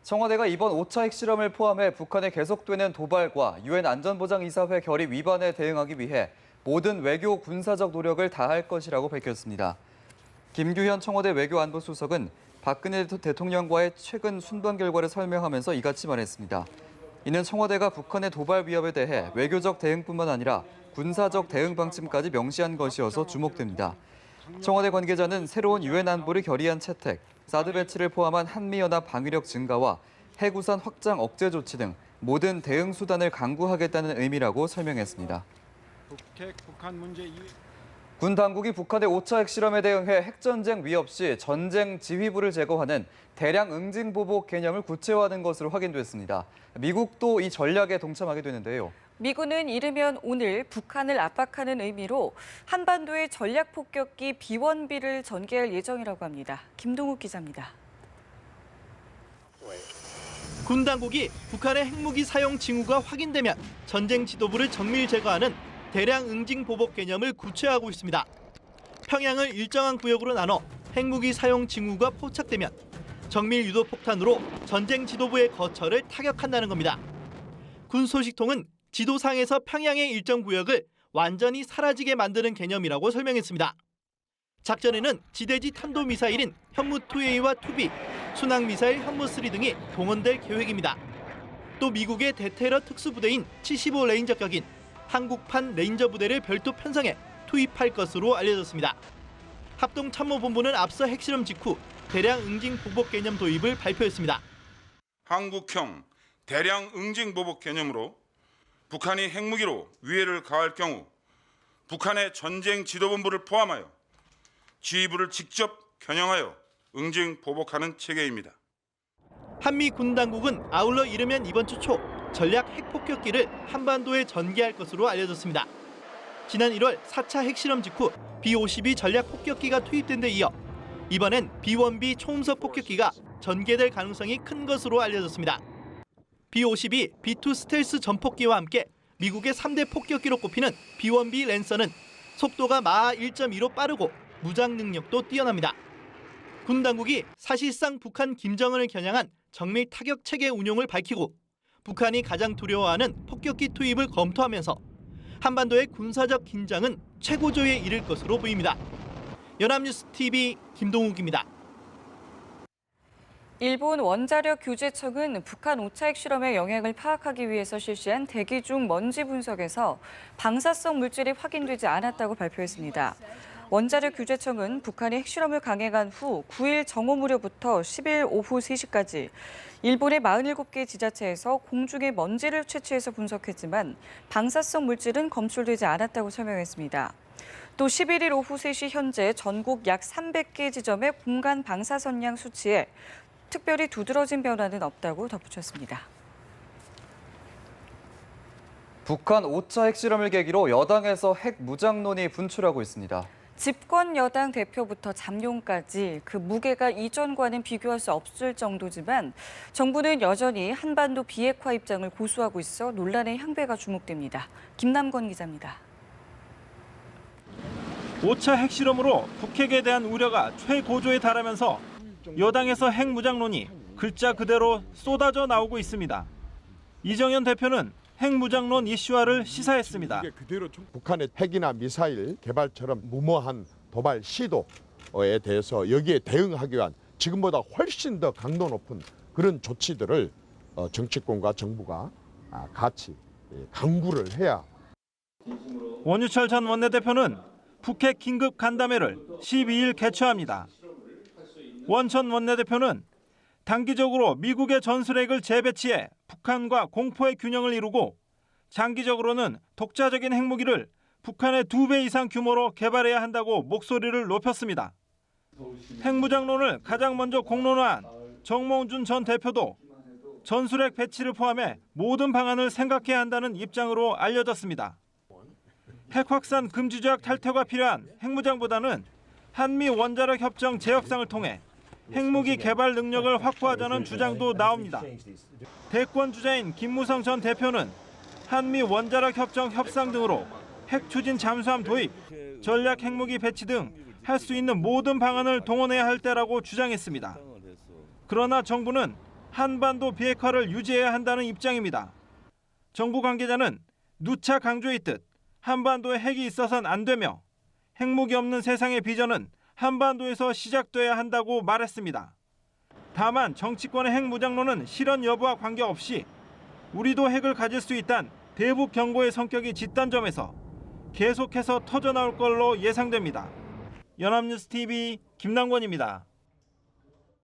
청와대가 이번 5차 핵실험을 포함해 북한의 계속되는 도발과 유엔 안전보장이사회 결의 위반에 대응하기 위해 모든 외교 군사적 노력을 다할 것이라고 밝혔습니다. 김규현 청와대 외교안보수석은 박근혜 대통령과의 최근 순방 결과를 설명하면서 이같이 말했습니다. 이는 청와대가 북한의 도발 위협에 대해 외교적 대응뿐만 아니라 군사적 대응 방침까지 명시한 것이어서 주목됩니다. 청와대 관계자는 새로운 유엔 안보를 결의안 채택, 사드 배치를 포함한 한미연합 방위력 증가와 핵우산 확장 억제 조치 등 모든 대응 수단을 강구하겠다는 의미라고 설명했습니다. 군 당국이 북한의 5차 핵실험에 대응해 핵전쟁 위협 시 전쟁 지휘부를 제거하는 대량 응징 보복 개념을 구체화하는 것으로 확인됐습니다. 미국도 이 전략에 동참하게 되는데요. 미군은 이르면 오늘 북한을 압박하는 의미로 한반도의 전략 폭격기 B-1B를 전개할 예정이라고 합니다. 김동욱 기자입니다. 군 당국이 북한의 핵무기 사용 징후가 확인되면 전쟁 지도부를 정밀 제거하는 대량 응징 보복 개념을 구체화하고 있습니다. 평양을 일정한 구역으로 나눠 핵무기 사용 징후가 포착되면 정밀 유도 폭탄으로 전쟁 지도부의 거처를 타격한다는 겁니다. 군 소식통은 지도상에서 평양의 일정 구역을 완전히 사라지게 만드는 개념이라고 설명했습니다. 작전에는 지대지 탄도미사일인 현무2A와 2B, 순항미사일 현무3 등이 동원될 계획입니다. 또 미국의 대테러 특수부대인 75 레인저격인 한국판 레인저 부대를 별도 편성해 투입할 것으로 알려졌습니다. 합동참모본부는 앞서 핵실험 직후 대량 응징 보복 개념 도입을 발표했습니다. 한국형 대량 응징 보복 개념으로 북한이 핵무기로 위해를 가할 경우 북한의 전쟁 지도본부를 포함하여 지휘부를 직접 겨냥하여 응징 보복하는 체계입니다. 한미 군 당국은 아울러 이르면 이번 주 초 전략 핵폭격기를 한반도에 전개할 것으로 알려졌습니다. 지난 1월 4차 핵실험 직후 B-52 전략 폭격기가 투입된 데 이어 이번엔 B-1B 초음속 폭격기가 전개될 가능성이 큰 것으로 알려졌습니다. B-52, B-2 스텔스 전폭기와 함께 미국의 3대 폭격기로 꼽히는 B-1B 랜서는 속도가 마하 1.2로 빠르고 무장 능력도 뛰어납니다. 군 당국이 사실상 북한 김정은을 겨냥한 정밀 타격 체계 운용을 밝히고 북한이 가장 두려워하는 폭격기 투입을 검토하면서 한반도의 군사적 긴장은 최고조에 이를 것으로 보입니다. 연합뉴스 TV 김동욱입니다. 일본 원자력 규제청은 북한 5차 핵실험의 영향을 파악하기 위해서 실시한 대기 중 먼지 분석에서 방사성 물질이 확인되지 않았다고 발표했습니다. 원자력 규제청은 북한이 핵실험을 강행한 후 9일 정오 무렵부터 10일 오후 3시까지 일본의 47개 지자체에서 공중의 먼지를 채취해서 분석했지만 방사성 물질은 검출되지 않았다고 설명했습니다. 또 11일 오후 3시 현재 전국 약 300개 지점의 공간 방사선량 수치에 특별히 두드러진 변화는 없다고 덧붙였습니다. 북한 5차 핵실험을 계기로 여당에서 핵 무장론이 분출하고 있습니다. 집권 여당 대표부터 잠룡까지 그 무게가 이전과는 비교할 수 없을 정도지만 정부는 여전히 한반도 비핵화 입장을 고수하고 있어 논란의 향배가 주목됩니다. 김남건 기자입니다. 5차 핵실험으로 북핵에 대한 우려가 최고조에 달하면서 여당에서 핵무장론이 글자 그대로 쏟아져 나오고 있습니다. 이정현 대표는 핵무장론 이슈화를 시사했습니다. 북한의 핵이나 미사일 개발처럼 무모한 도발 시도에 대해서 여기에 대응하기 위한 지금보다 훨씬 더 강도 높은 그런 조치들을 정치권과 정부가 같이 강구를 해야. 원유철 전 원내대표는 북핵 긴급 간담회를 12일 개최합니다. 원 전 원내대표는 단기적으로 미국의 전술핵을 재배치해 북한과 공포의 균형을 이루고 장기적으로는 독자적인 핵무기를 북한의 2배 이상 규모로 개발해야 한다고 목소리를 높였습니다. 핵무장론을 가장 먼저 공론화한 정몽준 전 대표도 전술핵 배치를 포함해 모든 방안을 생각해야 한다는 입장으로 알려졌습니다. 핵 확산 금지 조약 탈퇴가 필요한 핵무장보다는 한미 원자력 협정 재협상을 통해 핵무기 개발 능력을 확보하자는 주장도 나옵니다. 대권 주자인 김무성 전 대표는 한미 원자력 협정 협상 등으로 핵 추진 잠수함 도입, 전략 핵무기 배치 등 할 수 있는 모든 방안을 동원해야 할 때라고 주장했습니다. 그러나 정부는 한반도 비핵화를 유지해야 한다는 입장입니다. 정부 관계자는 누차 강조했듯 한반도에 핵이 있어서는 안 되며 핵무기 없는 세상의 비전은 한반도에서 시작돼야 한다고 말했습니다. 다만 정치권의 핵무장론은 실현 여부와 관계없이 우리도 핵을 가질 수 있다는 대북 경고의 성격이 짙단 점에서 계속해서 터져나올 걸로 예상됩니다. 연합뉴스 TV 김남권입니다.